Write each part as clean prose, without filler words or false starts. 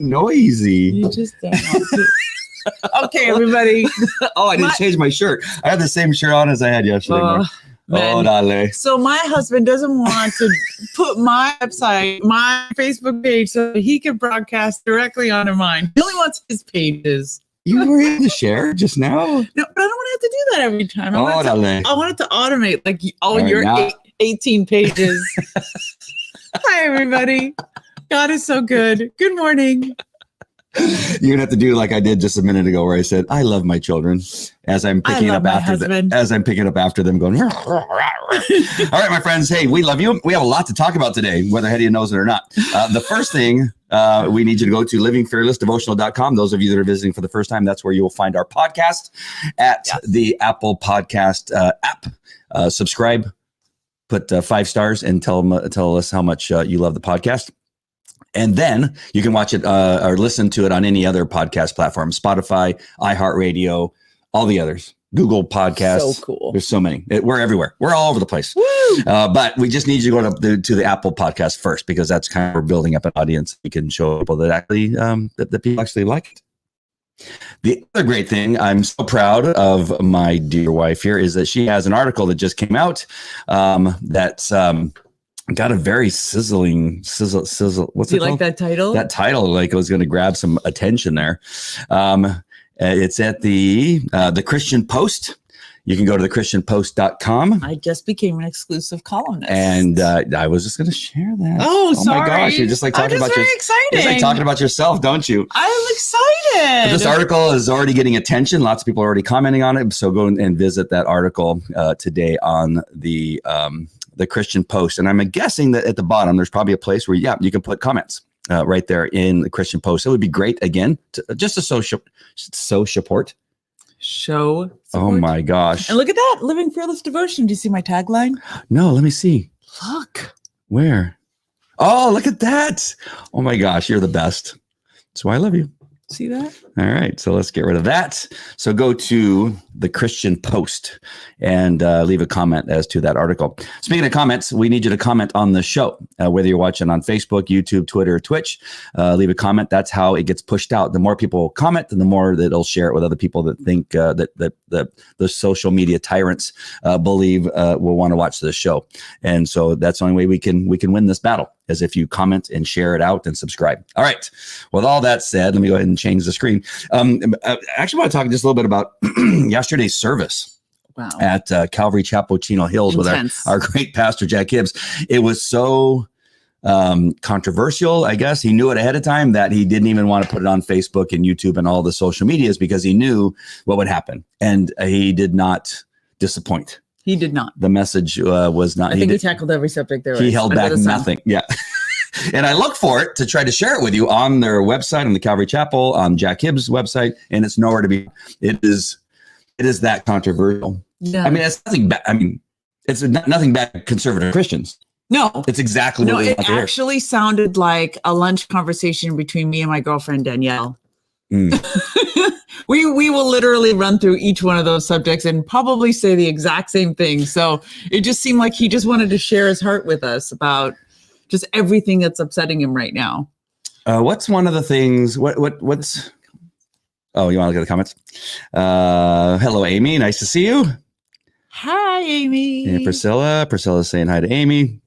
noisy. You just don't want to. Okay, everybody. Oh, I didn't change my shirt. I had the same shirt on as I had yesterday. Dale. So my husband doesn't want to put my website, my Facebook page, so he can broadcast directly onto mine. He only wants his pages. You were able to share just now? No, but I don't want to have to do that every time. I want it to automate like all your 18 pages. Hi, everybody. God is so good. Good morning. You're gonna have to do like I did just a minute ago, where I said, "I love my children," as I'm picking up after them, going. All right, my friends. Hey, we love you. We have a lot to talk about today, whether Hedy knows it or not. The first thing we need you to go to livingfearlessdevotional.com. Those of you that are visiting for the first time, that's where you will find our podcast at the Apple Podcast app. Subscribe, put 5 stars, and tell us how much you love the podcast. And then you can watch it or listen to it on any other podcast platform, Spotify, iHeartRadio, all the others, Google Podcasts. So cool. There's so many. We're everywhere. We're all over the place. But we just need you to go to the Apple Podcast first, because that's kind of, we're building up an audience. We can show people that actually, that people actually like it. The other great thing, I'm so proud of my dear wife here, is that she has an article that just came out that's got a very sizzle. What's it called? Like that title? That title, like, it was going to grab some attention there. It's at the Christian Post. You can go to thechristianpost.com. I just became an exclusive columnist. And I was just going to share that. Oh, sorry. Oh my gosh, you're just like talking about exciting. You're like talking about yourself, don't you? I'm excited. But this article is already getting attention. Lots of people are already commenting on it. So go and visit that article today on the Christian Post. And I'm guessing that at the bottom, there's probably a place where, you can put comments right there in the Christian Post. It would be great, again, just to support. Show support. Oh my gosh. And look at that, Living Fearless Devotion. Do you see my tagline? No, let me see. Look. Where? Oh, look at that. Oh my gosh, you're the best. That's why I love you. See that? All right, so let's get rid of that. So go to the Christian Post and leave a comment as to that article. Speaking of comments, we need you to comment on the show, whether you're watching on Facebook, YouTube, Twitter, Twitch. Leave a comment. That's how it gets pushed out. The more people comment, and the more that it'll share it with other people that think that the social media tyrants believe will want to watch this show. And so that's the only way we can win this battle, is if you comment and share it out and subscribe. All right. With all that said, let me go ahead and change the screen. I actually want to talk just a little bit about yesterday's service. Wow. At Calvary Chapel, Chino Hills. Intense. With our great pastor, Jack Hibbs. It was so controversial, I guess. He knew it ahead of time that he didn't even want to put it on Facebook and YouTube and all the social medias, because he knew what would happen. And he did not disappoint. He did not. The message was not. I think he tackled every subject there. He held back nothing. Yeah. And I look for it to try to share it with you on their website, on the Calvary Chapel, on Jack Hibbs' website, and it's nowhere to be. It is that controversial. Yeah. I mean, it's nothing bad. I mean, it's nothing bad conservative Christians. No. It's exactly what we want to hear. It actually sounded like a lunch conversation between me and my girlfriend, Danielle. We will literally run through each one of those subjects and probably say the exact same thing. So it just seemed like he just wanted to share his heart with us about just everything that's upsetting him right now. What's one of the things? What's? Oh, you want to look at the comments? Hello, Amy. Nice to see you. Hi, Amy. And Priscilla's saying hi to Amy.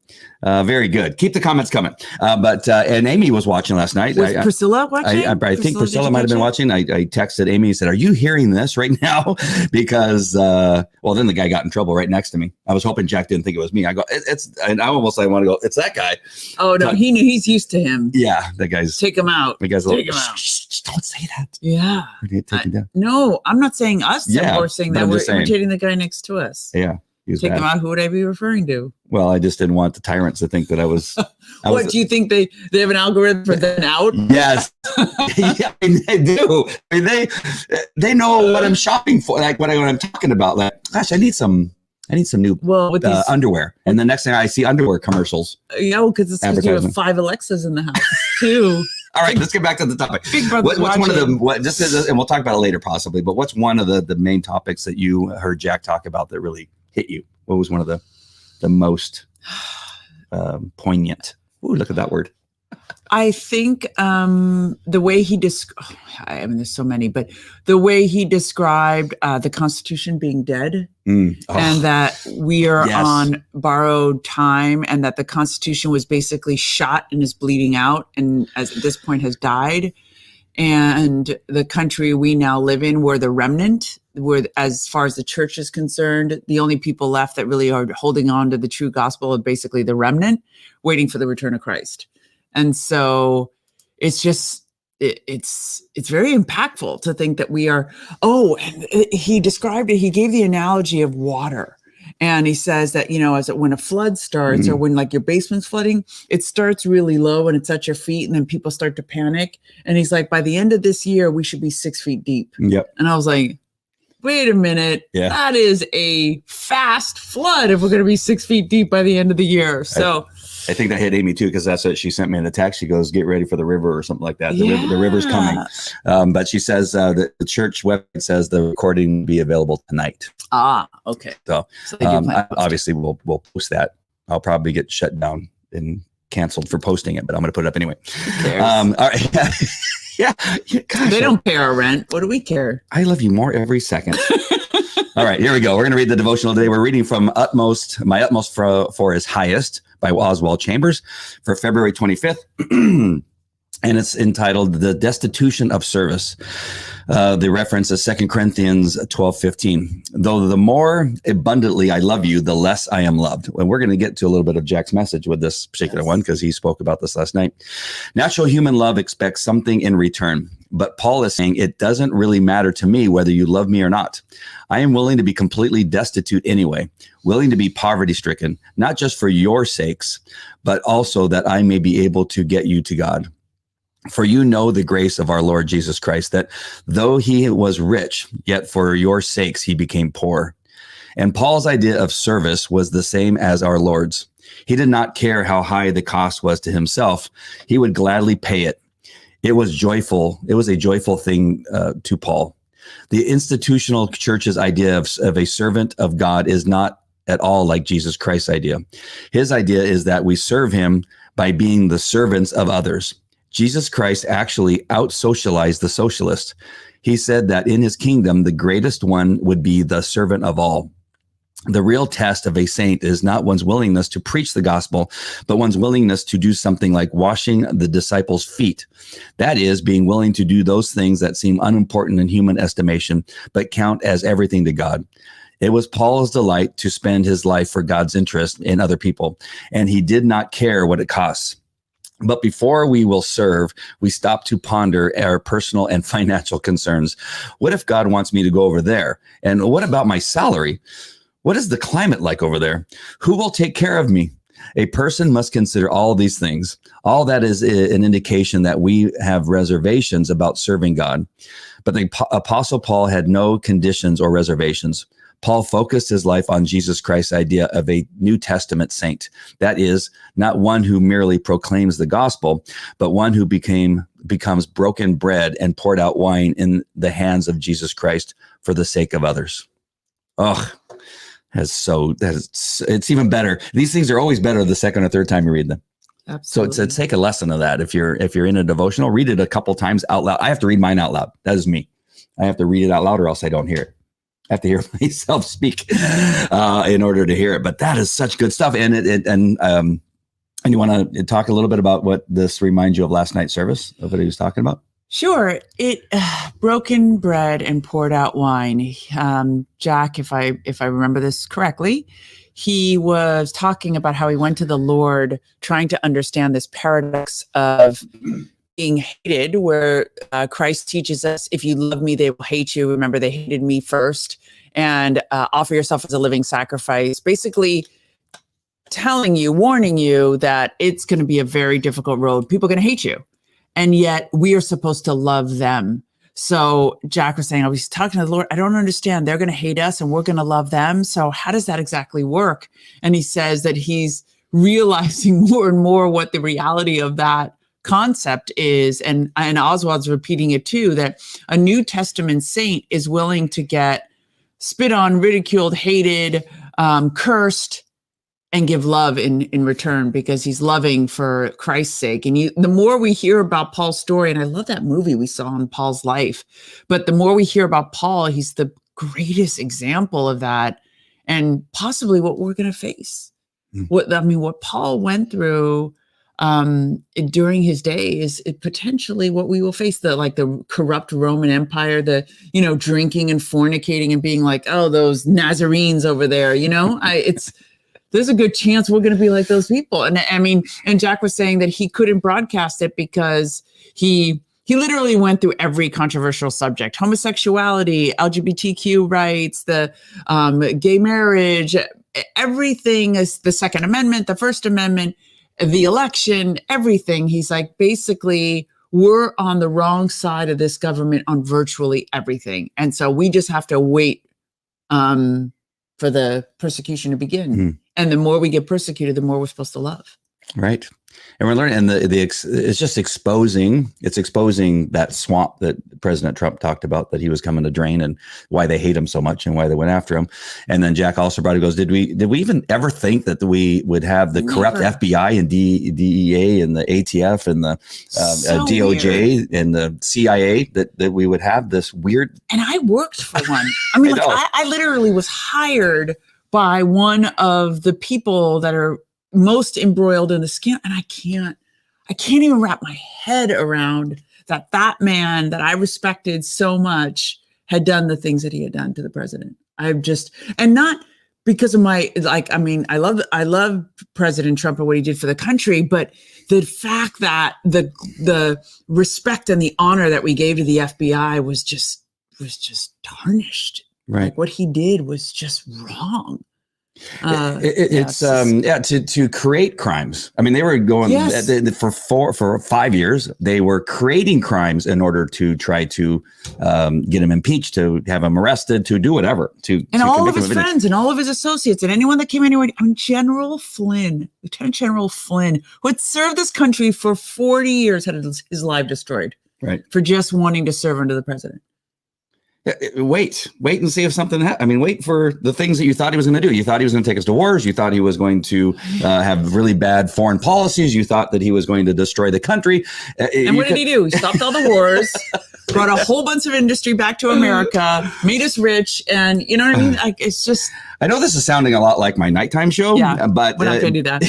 Very good. Keep the comments coming. And Amy was watching last night. Was Priscilla watching? I think Priscilla might have been watching. I texted Amy and said, "Are you hearing this right now?" Because, then the guy got in trouble right next to me. I was hoping Jack didn't think it was me. I go, and I want to go, it's that guy. Oh, no, he knew. He's used to him. Yeah, that guy's. Take him out. The guy's take him out. Shh, don't say that. Yeah. We're going to take him down. No, I'm not saying us. Yeah, we're saying that we're imitating the guy next to us. Yeah. Take them out. Who would I be referring to? Well, I just didn't want the tyrants to think that I was. Do you think they have an algorithm for then out? Yes, yeah, I mean, they do. I mean, they know what I'm shopping for, like what I'm talking about. Like, gosh, I need some new underwear. And the next thing I see underwear commercials. Yeah, because it's because you have 5 Alexas in the house too. All right, let's get back to the topic. What's one of the and we'll talk about it later possibly, but what's one of the main topics that you heard Jack talk about that really hit you? What was one of the most poignant? Ooh, look at that word. I think the way he there's so many, but the way he described the Constitution being dead and that we are on borrowed time and that the Constitution was basically shot and is bleeding out and at this point has died. And the country we now live in, we're the remnant, where as far as the church is concerned, the only people left that really are holding on to the true gospel are basically the remnant waiting for the return of Christ. And so it's just, it's very impactful to think that we are, and he described it, he gave the analogy of water. And he says that, when a flood starts or when like your basement's flooding, it starts really low and it's at your feet and then people start to panic. And he's like, by the end of this year, we should be 6 feet deep. Yep. And I was like, wait a minute, that is a fast flood if we're going to be 6 feet deep by the end of the year. So I think that hit Amy too, because that's what she sent me in the text. She goes, get ready for the river or something like that. The river's coming. But she says that the church website says the recording will be available tonight. Okay. So obviously we'll post that. I'll probably get shut down and canceled for posting it, but I'm going to put it up anyway. All right. Yeah. Gosh, they don't pay our rent. What do we care? I love you more every second. All right, here we go. We're going to read the devotional today. We're reading from My Utmost for His Highest by Oswald Chambers for February 25th. And it's entitled The Destitution of Service. The reference is 2 Corinthians 12:15. Though the more abundantly I love you, the less I am loved. And we're going to get to a little bit of Jack's message with this particular one because he spoke about this last night. Natural human love expects something in return. But Paul is saying it doesn't really matter to me whether you love me or not. I am willing to be completely destitute anyway, willing to be poverty-stricken, not just for your sakes, but also that I may be able to get you to God. For you know the grace of our Lord Jesus Christ, that though he was rich, yet for your sakes he became poor. And Paul's idea of service was the same as our Lord's. He did not care how high the cost was to himself. He would gladly pay it. It was joyful. It was a joyful thing to Paul. The institutional church's idea of a servant of God is not at all like Jesus Christ's idea. His idea is that we serve him by being the servants of others. Jesus Christ actually out-socialized the socialist. He said that in his kingdom, the greatest one would be the servant of all. The real test of a saint is not one's willingness to preach the gospel, but one's willingness to do something like washing the disciples' feet. That is, being willing to do those things that seem unimportant in human estimation, but count as everything to God. It was Paul's delight to spend his life for God's interest in other people, and he did not care what it costs. But before we will serve, we stop to ponder our personal and financial concerns. What if God wants me to go over there? And what about my salary? What is the climate like over there? Who will take care of me? A person must consider all these things. All that is an indication that we have reservations about serving God. But the Apostle Paul had no conditions or reservations. Paul focused his life on Jesus Christ's idea of a New Testament saint. That is, not one who merely proclaims the gospel, but one who becomes broken bread and poured out wine in the hands of Jesus Christ for the sake of others. It's even better. These things are always better the second or third time you read them. Absolutely. So take a lesson of that. If you're in a devotional, read it a couple times out loud. I have to read mine out loud. That is me. I have to read it out loud or else I don't hear it. I have to hear myself speak in order to hear it. But that is such good stuff. And you want to talk a little bit about what this reminds you of last night's service, of what he was talking about? Sure. It broken bread and poured out wine. Jack, if I remember this correctly, he was talking about how he went to the Lord trying to understand this paradox of being hated, where Christ teaches us, if you love me, they will hate you. Remember, they hated me first, and offer yourself as a living sacrifice. Basically telling you, warning you that it's going to be a very difficult road. People are going to hate you. And yet we are supposed to love them. So Jack was saying, I was talking to the Lord. I don't understand. They're going to hate us and we're going to love them. So how does that exactly work? And he says that he's realizing more and more what the reality of that concept is. And Oswald's repeating it too, that a New Testament saint is willing to get spit on, ridiculed, hated, cursed, and give love in return, because he's loving for Christ's sake. And the more we hear about Paul's story, and I love that movie we saw on Paul's life, but the more we hear about Paul, he's the greatest example of that, and possibly what we're going to face. What Paul went through during his day is potentially what we will face. The corrupt Roman Empire, drinking and fornicating and being like, oh, those Nazarenes over there, there's a good chance we're going to be like those people. And and Jack was saying that he couldn't broadcast it because he literally went through every controversial subject: homosexuality, LGBTQ rights, the gay marriage, everything is the Second Amendment, the First Amendment, the election, everything. He's like, basically, we're on the wrong side of this government on virtually everything. And so we just have to wait for the persecution to begin. Mm-hmm. And the more we get persecuted, the more we're supposed to love. Right. And we're learning, and it's just exposing that swamp that President Trump talked about, that he was coming to drain, and why they hate him so much and why they went after him. And then Jack also brought it, goes, did we even ever think that we would have the corrupt FBI and DEA and the ATF and the DOJ weird. And the CIA, that we would have this weird. And I worked for one. I literally was hired by one of the people that are most embroiled in the scam, and I can't even wrap my head around that man that I respected so much had done the things that he had done to the president. And not because of I love President Trump and what he did for the country, but the fact that the respect and the honor that we gave to the FBI was just tarnished. Right. Like, what he did was just wrong. To create crimes. I mean, they were going for 5 years. They were creating crimes in order to try to get him impeached, to have him arrested, to do whatever. And all of his friends and all of his associates and anyone that came anywhere. Lieutenant General Flynn, who had served this country for 40 years, had his life destroyed. Right. For just wanting to serve under the president. Wait and see if something happens. I mean, wait for the things that you thought he was going to do. You thought he was going to take us to wars. You thought he was going to have really bad foreign policies. You thought that he was going to destroy the country. And what did he do? He stopped all the wars, brought a whole bunch of industry back to America, made us rich. And you know what I mean? Like, it's just. I know this is sounding a lot like my nighttime show, but we're not going to do that.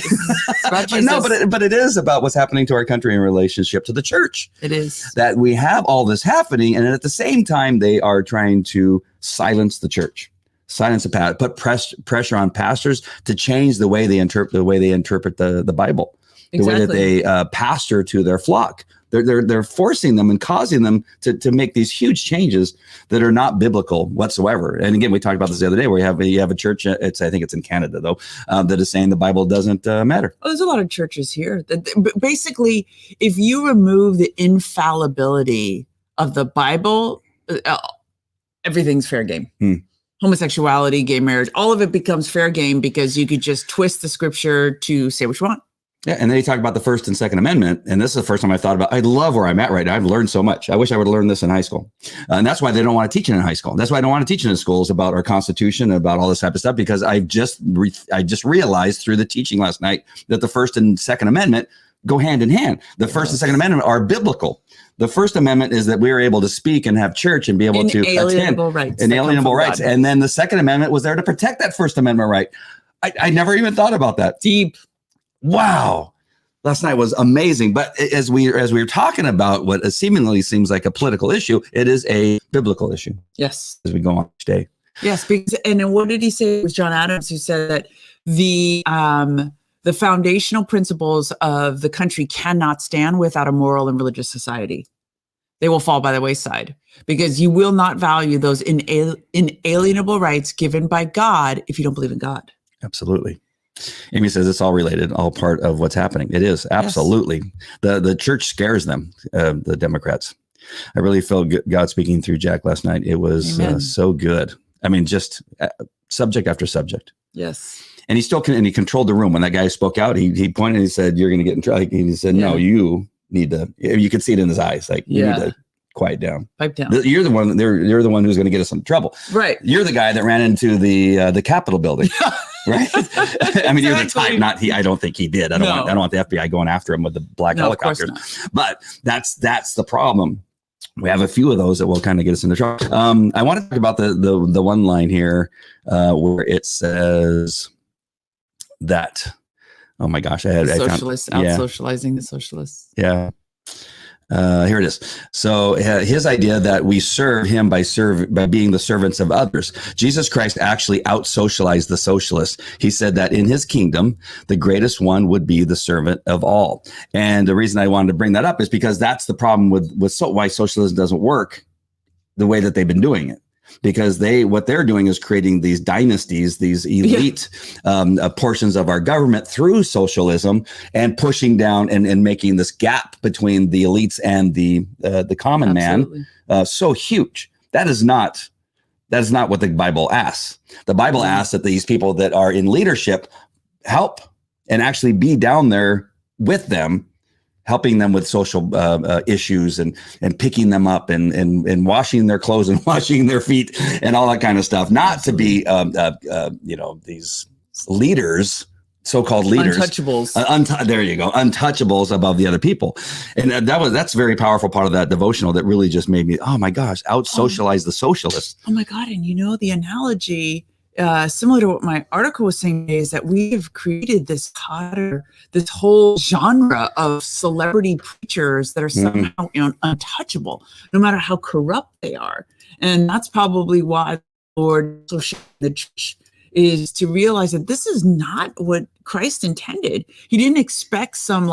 But it is about what's happening to our country in relationship to the church. It is that we have all this happening, and at the same time, they are trying to silence the church, put pressure on pastors to change the way they interpret the Bible, the way that they pastor to their flock. They're forcing them and causing them to make these huge changes that are not biblical whatsoever. And again, we talked about this the other day, where you have a church. I think it's in Canada though, that is saying the Bible doesn't matter. Oh, there's a lot of churches here that basically, if you remove the infallibility of the Bible, everything's fair game. Homosexuality, gay marriage, all of it becomes fair game, because you could just twist the scripture to say what you want. Yeah, and then you talk about the First and Second Amendment, and this is the first time I thought about. I love where I'm at right now. I've learned so much. I wish I would have learned this in high school, and that's why they don't want to teach it in high school. That's why I don't want to teach it in schools about our Constitution, about all this type of stuff, because I just realized through the teaching last night that the First and Second Amendment go hand in hand. The First and Second Amendment are biblical. The First Amendment is that we are able to speak and have church and be able to attend. Inalienable rights. And then the Second Amendment was there to protect that First Amendment right. I never even thought about that. Deep. Wow. Last night was amazing. But as we were talking about what seemingly seems like a political issue, it is a biblical issue. Yes. As we go on each day. Yes. Because, and what did he say? It was John Adams who said that the foundational principles of the country cannot stand without a moral and religious society. They will fall by the wayside, because you will not value those inalienable rights given by God if you don't believe in God. Absolutely. Amy says it's all related, all part of what's happening. It is, absolutely. Yes. The church scares them, the Democrats. I really felt God speaking through Jack last night. It was so good. I mean, just subject after subject. Yes. And he still he controlled the room. When that guy spoke out, he pointed and he said, "You're going to get in trouble." He said, "No, you need to." You could see it in his eyes, like you need to quiet down. Pipe down. You're the one. You're the one who's going to get us in trouble. Right. You're the guy that ran into the Capitol building. Right? I mean, he was a type, not he. I don't think he did. I don't want the FBI going after him with the black helicopters. But that's the problem. We have a few of those that will kind of get us into trouble. I want to talk about the one line here where it says that. Oh my gosh, socialists out-socializing the socialists. Yeah. Here it is. So his idea that we serve him by being the servants of others. Jesus Christ actually out-socialized the socialists. He said that in his kingdom, the greatest one would be the servant of all. And the reason I wanted to bring that up is because that's the problem with why socialism doesn't work the way that they've been doing it. Because what they're doing is creating these dynasties, these elite portions of our government through socialism, and pushing down and making this gap between the elites and the common man so huge. That is not what the Bible asks. The Bible asks that these people that are in leadership help and actually be down there with them, helping them with social issues and picking them up and washing their clothes and washing their feet and all that kind of stuff. Not to be, these leaders, so-called leaders, untouchables. There you go, untouchables above the other people, and that's a very powerful part of that devotional that really just made me, oh my gosh, out-socialize the socialists. Oh my God, and the analogy. Similar to what my article was saying is that we have created this whole genre of celebrity preachers that are somehow untouchable, no matter how corrupt they are. And that's probably why the Lord the church is to realize that this is not what Christ intended. He didn't expect some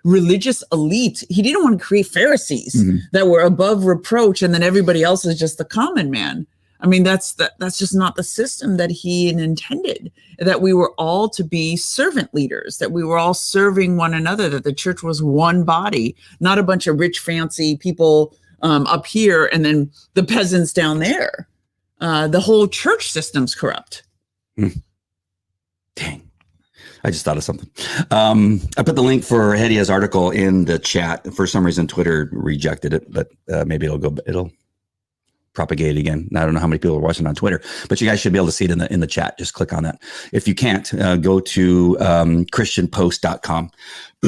religious elite. He didn't want to create Pharisees that were above reproach, and then everybody else is just the common man. I mean, that's just not the system that he intended, that we were all to be servant leaders, that we were all serving one another, that the church was one body, not a bunch of rich, fancy people up here and then the peasants down there. The whole church system's corrupt. Dang. I just thought of something. I put the link for Hedia's article in the chat. For some reason, Twitter rejected it, but maybe it'll propagate again. I don't know how many people are watching on Twitter, but you guys should be able to see it in the chat. Just click on that. If you can't, go to christianpost.com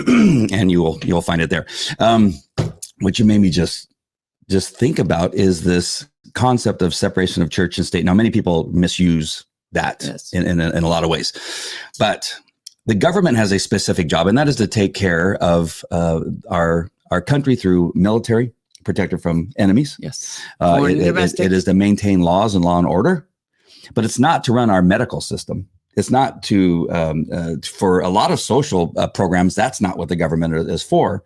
and you'll find it there. What you made me just think about is this concept of separation of church and state. Now, many people misuse that in a lot of ways, but the government has a specific job, and that is to take care of our country through military, protect her from enemies. Yes. It is to maintain laws and law and order, but it's not to run our medical system. It's not to for a lot of social programs. That's not what the government is for.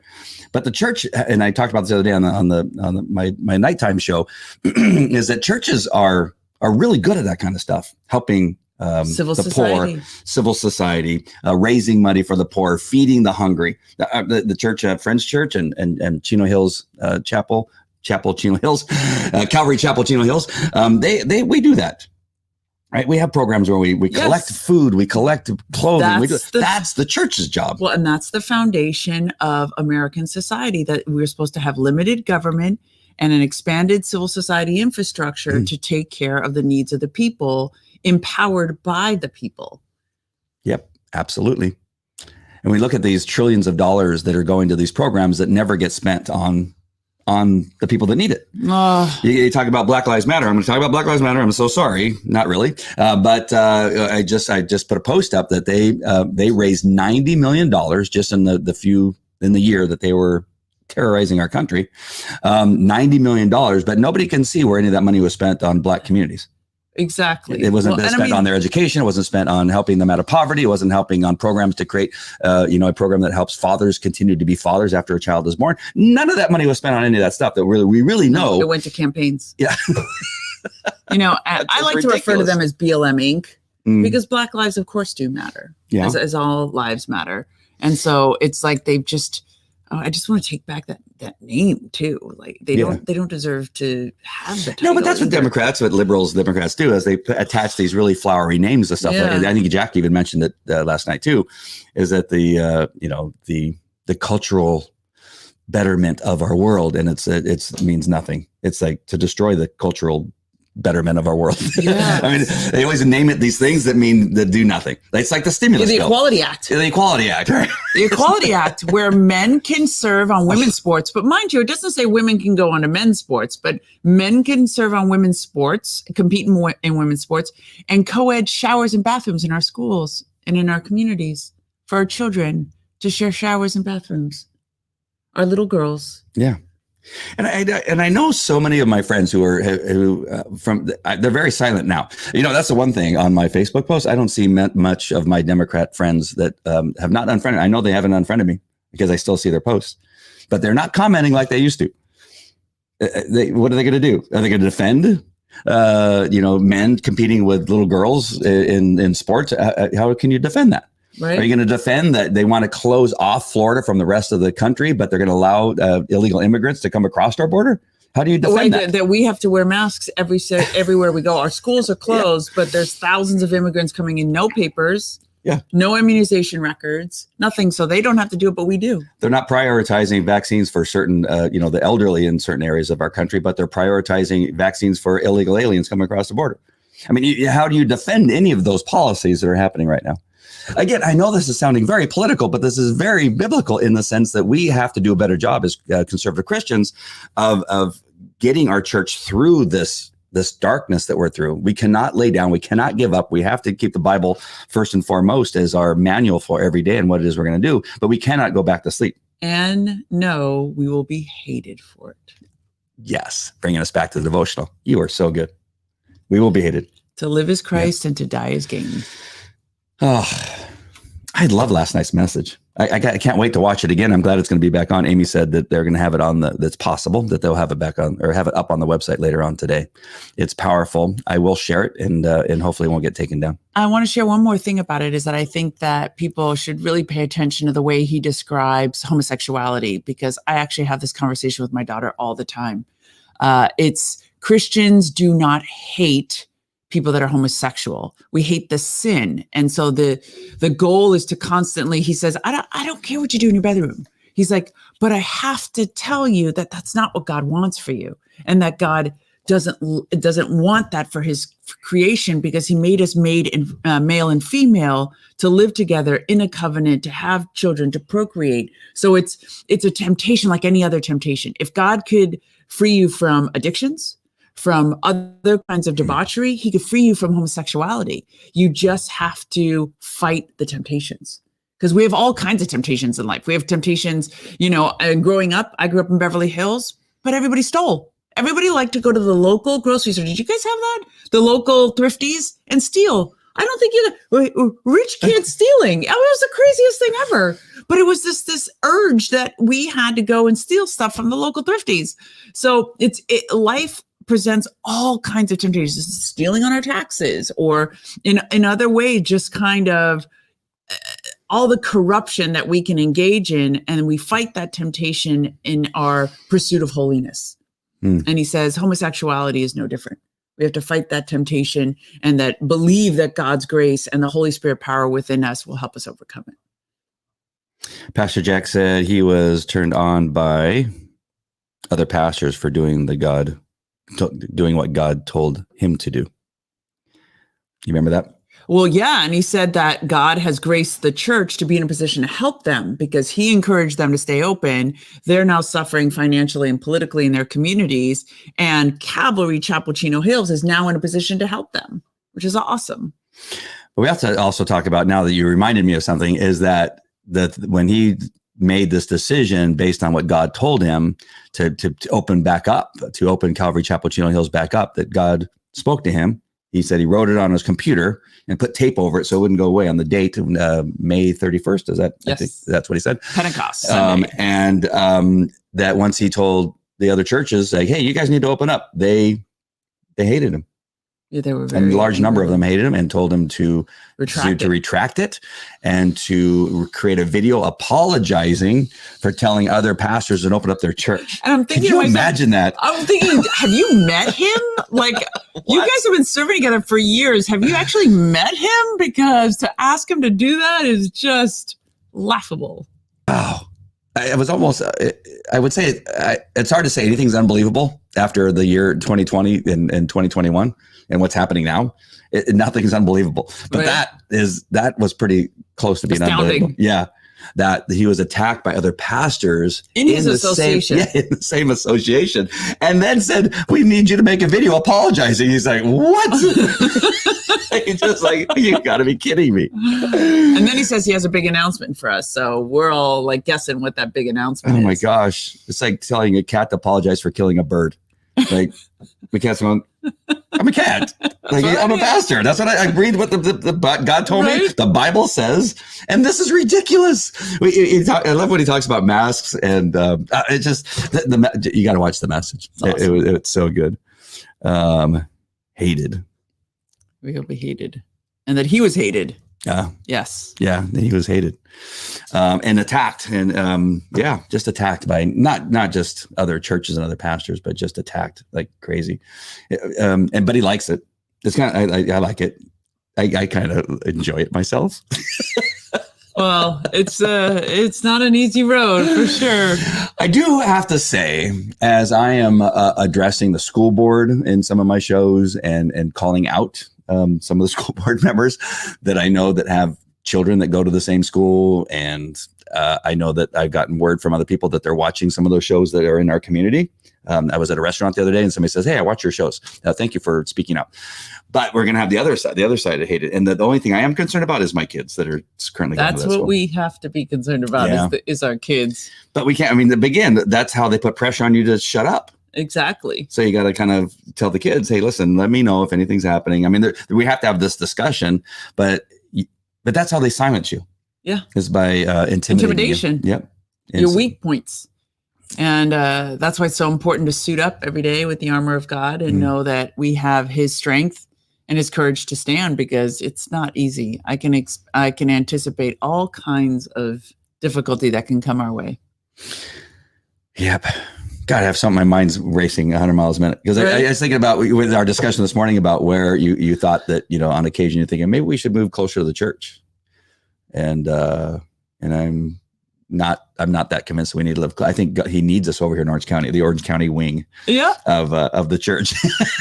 But the church, and I talked about this the other day on my nighttime show, is that churches are really good at that kind of stuff, helping poor, civil society, raising money for the poor, feeding the hungry. The church, Friends Church and Chino Hills Chapel Chino Hills, Calvary Chapel Chino Hills. We do that, right? We have programs where we collect food, we collect clothing. That's the church's job. Well, and that's the foundation of American society, that we're supposed to have limited government and an expanded civil society infrastructure to take care of the needs of the people, empowered by the people. Yep, absolutely. And we look at these trillions of dollars that are going to these programs that never get spent on the people that need it. You talk about Black Lives Matter. I'm going to talk about Black Lives Matter. I'm so sorry. Not really. But I just put a post up that they raised $90 million just in the year that they were terrorizing our country. $90 million, but nobody can see where any of that money was spent on Black communities. Exactly. It wasn't spent on their education. It wasn't spent on helping them out of poverty. It wasn't helping on programs to create, a program that helps fathers continue to be fathers after a child is born. None of that money was spent on any of that stuff that we really know. It went to campaigns. Yeah. I like to refer to them as BLM Inc. Because Black lives, of course, do matter. Yeah. As all lives matter. And so it's like they've just, I just want to take back that name too. Like they don't deserve to have the title. No, but that's what Democrats do, is they attach these really flowery names to stuff. Yeah. I think Jack even mentioned it last night too, is that the cultural betterment of our world, and it means nothing. It's like to destroy the cultural betterment of our world. Yes. I mean, they always name it these things that do nothing. It's like the stimulus bill. Equality Act. The Equality Act, right? The Equality Act, where men can serve on women's sports. But mind you, it doesn't say women can go on to men's sports, but men can serve on women's sports, compete in women's sports, and co-ed showers and bathrooms in our schools and in our communities for our children to share showers and bathrooms. Our little girls. Yeah. And I know so many of my friends they're very silent now. That's the one thing on my Facebook post. I don't see much of my Democrat friends that have not unfriended. I know they haven't unfriended me because I still see their posts, but they're not commenting like they used to. What are they going to do? Are they going to defend, men competing with little girls in sports? How can you defend that? Right. Are you going to defend that they want to close off Florida from the rest of the country, but they're going to allow illegal immigrants to come across our border? How do you defend that? That we have to wear masks everywhere we go. Our schools are closed, but there's thousands of immigrants coming in, no papers, no immunization records, nothing. So they don't have to do it, but we do. They're not prioritizing vaccines for certain, the elderly in certain areas of our country, but they're prioritizing vaccines for illegal aliens coming across the border. I mean, how do you defend any of those policies that are happening right now? Again, I know this is sounding very political, but this is very biblical in the sense that we have to do a better job as conservative Christians of getting our church through this darkness that we're through. We cannot lay down. We cannot give up. We have to keep the Bible first and foremost as our manual for every day and what it is we're going to do. But we cannot go back to sleep. And no, we will be hated for it. Yes. Bringing us back to the devotional. You are so good. We will be hated. To live is Christ and to die is gain. Oh, I love last night's message. I can't wait to watch it again. I'm glad it's going to be back on. Amy said that they're going to have it on that's possible that they'll have it back on or have it up on the website later on today. It's powerful. I will share it and hopefully it won't get taken down. I want to share one more thing about it is that I think that people should really pay attention to the way he describes homosexuality, because I actually have this conversation with my daughter all the time. It's Christians do not hate people that are homosexual. We hate the sin. And so the goal is to constantly, he says, I don't care what you do in your bedroom. He's like, but I have to tell you that that's not what God wants for you. And that God doesn't want that for his creation, because he made us male and female to live together in a covenant, to have children, to procreate. So it's a temptation like any other temptation. If God could free you from addictions, from other kinds of debauchery, he could free you from homosexuality. You just have to fight the temptations, because we have all kinds of temptations in life. We have temptations, growing up, I grew up in Beverly Hills, but everybody stole. Everybody liked to go to the local grocery store. Did you guys have that? The local thrifties and steal. I don't think rich kids stealing. It was the craziest thing ever. But it was this urge that we had to go and steal stuff from the local thrifties. So life presents all kinds of temptations, stealing on our taxes, or in other ways, just kind of all the corruption that we can engage in. And we fight that temptation in our pursuit of holiness. And he says homosexuality is no different. We have to fight that temptation and that believe that God's grace and the Holy Spirit power within us will help us overcome it. Pastor Jack said he was turned on by other pastors for doing what God told him to do. You remember that? Well, yeah. And he said that God has graced the church to be in a position to help them because he encouraged them to stay open. They're now suffering financially and politically in their communities. And Calvary Chapel Chino Hills is now in a position to help them, which is awesome. But we have to also talk about, now that you reminded me of something, is that when he made this decision based on what God told him to open back up, to open Calvary Chapel Chino Hills back up, that God spoke to him. He said he wrote it on his computer and put tape over it so it wouldn't go away on the date of May 31st. Is that? Yes. I think that's what he said. Pentecost. And that once he told the other churches, like, hey, you guys need to open up, they hated him. Yeah, they were a large number of them hated him and told him to retract it and to create a video apologizing for telling other pastors to open up their church. And I'm thinking, could you imagine that? I'm thinking, have you met him? Like, you guys have been serving together for years. Have you actually met him? Because to ask him to do that is just laughable. Oh, I was almost, I would say it's hard to say anything's unbelievable after the year 2020 and 2021 and what's happening now. Nothing's unbelievable, but that was pretty close to being unbelievable. Yeah. That he was attacked by other pastors in his association. In the same association, and then said, "We need you to make a video apologizing." He's like, "What?" He's just like, "You got to be kidding me!" And then he says he has a big announcement for us, so we're all like guessing what that big announcement is. Oh my gosh, it's like telling a cat to apologize for killing a bird. Like the cat's going, I'm a cat. Like I'm a pastor. That's what I read. What the God told me. The Bible says, and this is ridiculous. I love when he talks about masks, and it just you got to watch The Message. Awesome. It's so good. Hated. We hope he hated, and that he was hated. Yes. Yeah, he was hated and attacked, and just attacked by not just other churches and other pastors, but just attacked like crazy. But he likes it. It's kind of I like it. I kind of enjoy it myself. Well, it's not an easy road for sure. I do have to say, as I am addressing the school board in some of my shows and calling out some of the school board members that I know that have children that go to the same school. And I know that I've gotten word from other people that they're watching some of those shows that are in our community. I was at a restaurant the other day and somebody says, "Hey, I watch your shows. Thank you for speaking out." But we're going to have the other side to hate it. And the only thing I am concerned about is my kids that are currently going to that school. That's what we have to be concerned about is our kids. But we can't, I mean, again, that's how they put pressure on you to shut up. Exactly. So you got to kind of tell the kids, "Hey, listen, let me know if anything's happening." I mean, we have to have this discussion, but that's how they silence you. Yeah. Is by intimidation. Yep. Your weak points. And that's why it's so important to suit up every day with the armor of God and know that we have his strength and his courage to stand, because it's not easy. I can anticipate all kinds of difficulty that can come our way. Yep. God, I have something. My mind's racing 100 miles a minute, because I was thinking about with our discussion this morning about where you thought that, on occasion you're thinking maybe we should move closer to the church. And I'm not that convinced that we need to live. I think God, he needs us over here in Orange County, the Orange County wing of the church.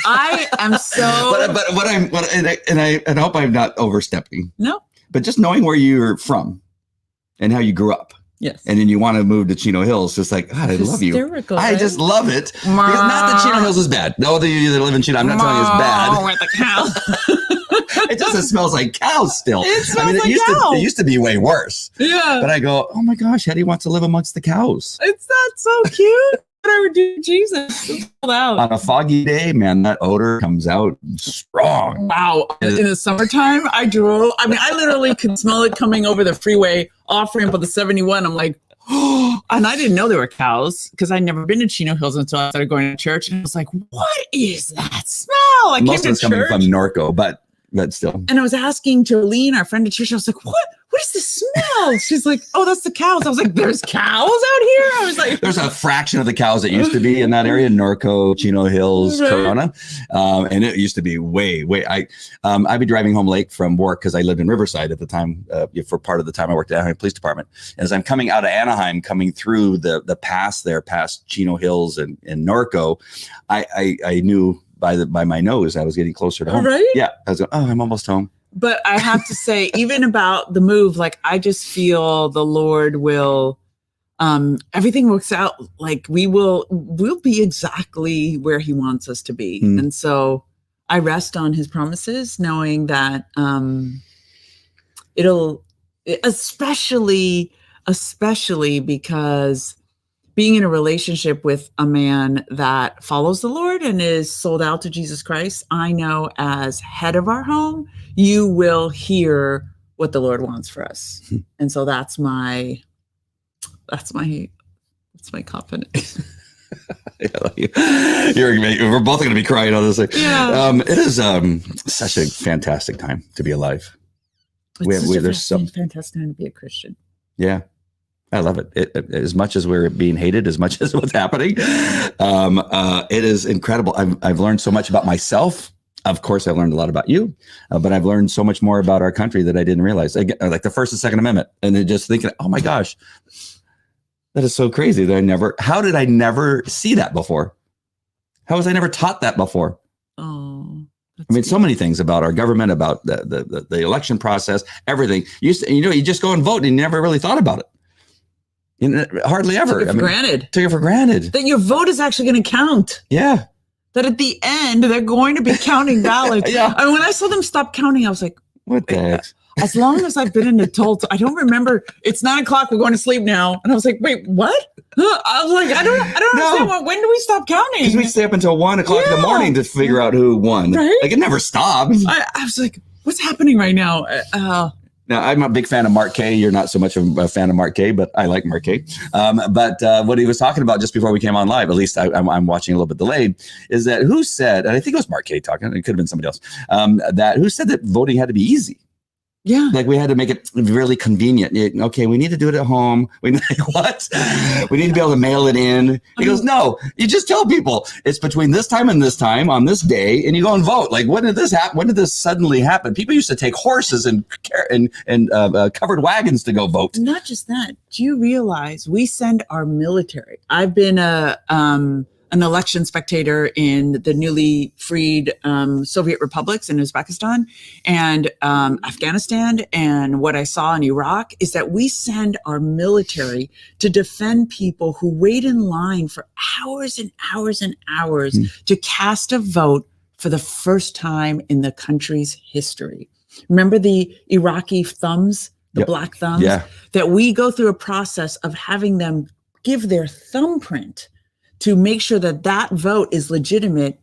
I am so. But I hope I'm not overstepping. No. But just knowing where you're from and how you grew up. Yes. And then you want to move to Chino Hills. Just like, God, I love you. Right? I just love it. Not that Chino Hills is bad. No, you that live in Chino, I'm not telling you it's bad. With the cow. It just smells like cows still. It smells like cows. It used to be way worse. Yeah. But I go, oh my gosh, Hetty wants to live amongst the cows. It's not so cute. What I would do to Jesus. On a foggy day, man, that odor comes out strong. Wow. In the summertime, I literally could smell it coming over the freeway off ramp of the 71. I'm like, oh, and I didn't know there were cows because I'd never been to Chino Hills until I started going to church. And I was like, what is that smell? Most of it's coming from Norco, but still. And I was asking Jolene, our friend at church, I was like, what is the smell? She's like, oh, that's the cows. I was like, there's cows out here? I was like, there's a fraction of the cows that used to be in that area, Norco, Chino Hills, Corona. And it used to be way. I'd be driving home late from work because I lived in Riverside at the time. For part of the time I worked at Anaheim Police Department. As I'm coming out of Anaheim, coming through the pass there, past Chino Hills and Norco, I knew by my nose I was getting closer to home. Right? Yeah. I was going, oh, I'm almost home. But I have to say, even about the move, like I just feel the Lord will, everything works out. Like we'll be exactly where he wants us to be. And so I rest on his promises, knowing that it'll, especially because being in a relationship with a man that follows the Lord and is sold out to Jesus Christ, I know as head of our home, you will hear what the Lord wants for us. And so that's my confidence. We're both going to be crying on this thing. Yeah. It is such a fantastic time to be alive. There's so fantastic time to be a Christian. Yeah. I love it. As much as we're being hated, as much as what's happening, it is incredible. I've learned so much about myself. Of course, I learned a lot about you, but I've learned so much more about our country that I didn't realize. Like the First and Second Amendment, and then just thinking, oh my gosh, That is so crazy that how did I never see that before? How was I never taught that before? Oh, I mean, so many things about our government, about the election process, everything. You just go and vote and you never really thought about it. Hardly ever. Took it for granted. Took it for granted. That your vote is actually going to count. Yeah. That at the end, they're going to be counting ballots. Yeah. And when I saw them stop counting, I was like, what the heck? As long as I've been an adult, I don't remember. It's 9:00. We're going to sleep now. And I was like, wait, what? I was like, I don't understand. When do we stop counting? Because we stay up until 1:00 in the morning to figure out who won. Right? Like, it never stops. I was like, what's happening right now? Now, I'm a big fan of Mark Kay. You're not so much of a fan of Mark Kay, but I like Mark Kay. But what he was talking about just before we came on live, at least I'm watching a little bit delayed, is that who said, and I think it was Mark Kay talking, it could have been somebody else, who said that voting had to be easy. Yeah. Like we had to make it really convenient. Okay, we need to do it at home. What? We need to be able to mail it in. He goes, no, you just tell people it's between this time and this time on this day, and you go and vote. Like, when did this happen? When did this suddenly happen? People used to take horses and covered wagons to go vote. Not just that. Do you realize we send our military? I've been an election spectator in the newly freed Soviet republics in Uzbekistan and Afghanistan. And what I saw in Iraq is that we send our military to defend people who wait in line for hours and hours and hours to cast a vote for the first time in the country's history. Remember the Iraqi thumbs, the black thumbs? Yeah. That we go through a process of having them give their thumbprint to make sure that that vote is legitimate,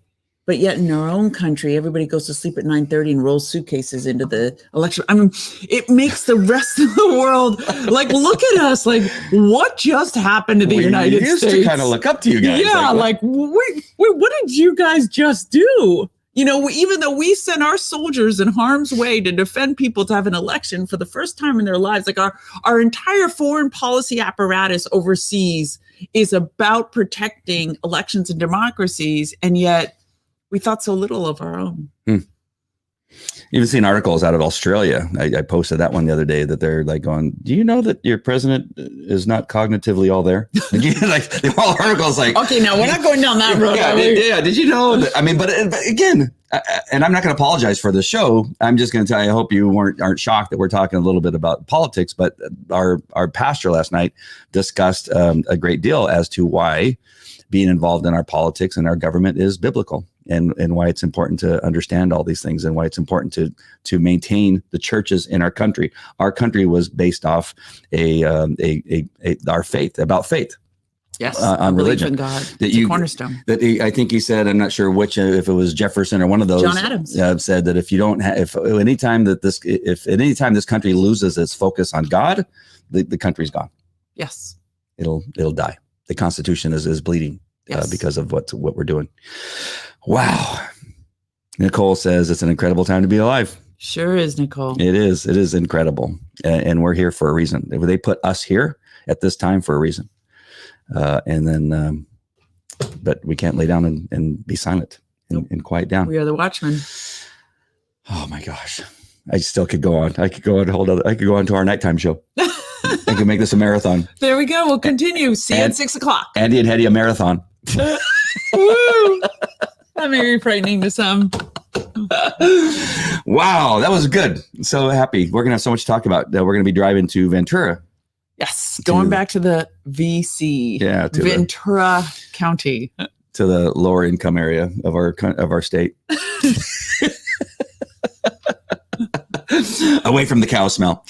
but yet in our own country, everybody goes to sleep at 9:30 and rolls suitcases into the election. I mean, it makes the rest of the world like, look at us, like, what just happened to the United States? We used to kind of look up to you guys. Yeah, like wait, what did you guys just do? You know, even though we send our soldiers in harm's way to defend people to have an election for the first time in their lives, like our entire foreign policy apparatus overseas is about protecting elections and democracies, and yet we thought so little of our own. Even seen articles out of Australia. I posted that one the other day that they're like going, do you know that your president is not cognitively all there? Like, they were all articles like, okay, now we're not going down that road. Yeah. Did you know that? I mean, but again, and I'm not going to apologize for the show. I'm just going to tell you, I hope you aren't shocked that we're talking a little bit about politics, but our pastor last night discussed a great deal as to why being involved in our politics and our government is biblical. And why it's important to understand all these things, and why it's important to maintain the churches in our country. Our country was based off our faith, about faith. Yes, on religion. In God. It's a cornerstone. I think he said, I'm not sure which, if it was Jefferson or one of those. John Adams said that if you don't have, if anytime this country loses its focus on God, the country's gone. Yes, it'll die. The Constitution is bleeding. Yes. Because of what we're doing. Wow. Nicole says it's an incredible time to be alive. Sure is, Nicole. It is incredible. And we're here for a reason. They put us here at this time for a reason. But we can't lay down and be silent and quiet down. We are the watchmen. Oh my gosh. I still could go on. I could go on to our nighttime show. I could make this a marathon. There we go. We'll continue. See you at 6 o'clock. Andy and Hetty, a marathon. Woo! That may be frightening to some. Wow, that was good. So happy. We're going to have so much to talk about. We're going to be driving to Ventura. Yes, going back to the VC. Yeah, to Ventura County. To the lower income area of our state. Away from the cow smell.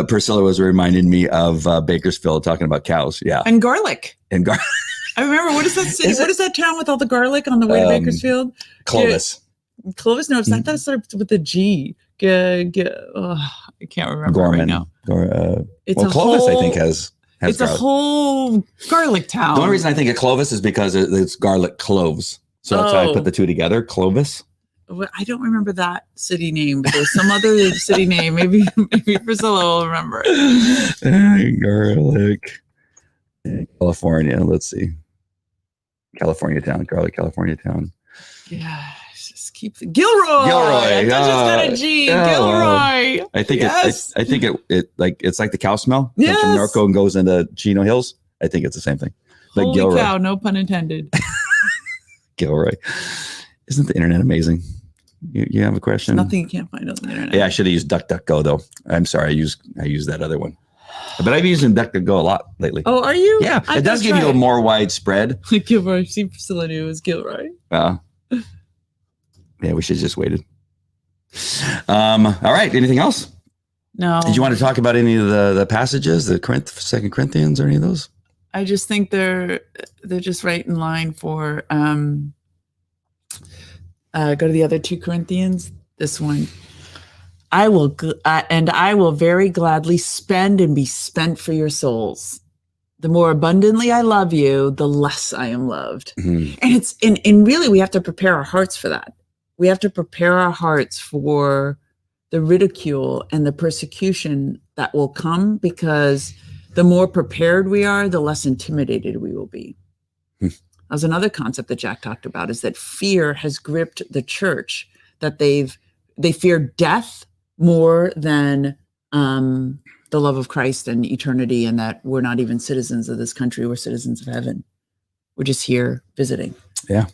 Priscilla was reminding me of Bakersfield, talking about cows. Yeah. And garlic. I remember, what is that city? What is that town with all the garlic on the way to Bakersfield? Clovis. Clovis? No, it's not that starts with a G. I can't remember Gorman. right now. Clovis, I think, has it's garlic. A whole garlic town. The only reason I think of Clovis is because it's garlic cloves. So that's why I put the two together. Clovis. I don't remember that city name, but there's some other city name. Maybe Priscilla will remember it. Garlic. California. Let's see. California town. Garlic, California town. Yeah. Just keep Gilroy. Gilroy. Just got a G. Gilroy. I think I think it like it's like the cow smell. Yes. Comes from Norco and goes into Chino Hills. I think it's the same thing. Like Holy Gilroy. cow! No pun intended. Gilroy. Isn't the internet amazing? You have a question? Nothing you can't find on the internet. Yeah, I should have used DuckDuckGo though. I'm sorry, I used that other one. But I've used DuckDuckGo a lot lately. Oh, are you? Yeah, it does give you a more widespread. Gilroy. See, Priscilla knew it was Gilroy. Yeah, we should have just waited. All right. Anything else? No. Did you want to talk about any of the passages, the 2 Corinthians or any of those? I just think they're just right in line for go to the other 2 Corinthians. This one. I will very gladly spend and be spent for your souls. The more abundantly I love you, the less I am loved. And and really we have to prepare our hearts for that. We have to prepare our hearts for the ridicule and the persecution that will come, because the more prepared we are, the less intimidated we will be. That's another concept that Jack talked about, is that fear has gripped the church, that they fear death more than the love of Christ and eternity, and that we're not even citizens of this country, we're citizens of heaven. We're just here visiting. Yeah,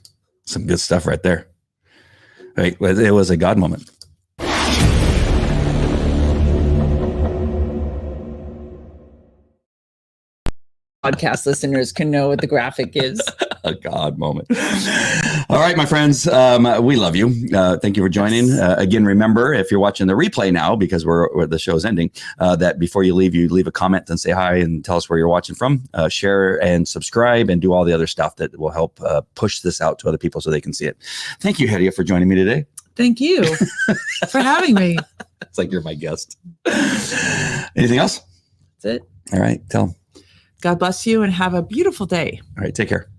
some good stuff right there. Right, it was a God moment. Podcast listeners can know what the graphic is. A God moment. All right, my friends, we love you. Thank you for joining. Again, remember, if you're watching the replay now, because the show's ending, that before you leave a comment and say hi and tell us where you're watching from. Share and subscribe and do all the other stuff that will help push this out to other people so they can see it. Thank you, Hedia, for joining me today. Thank you for having me. It's like you're my guest. Anything else? That's it. All right, tell them. God bless you and have a beautiful day. All right, take care.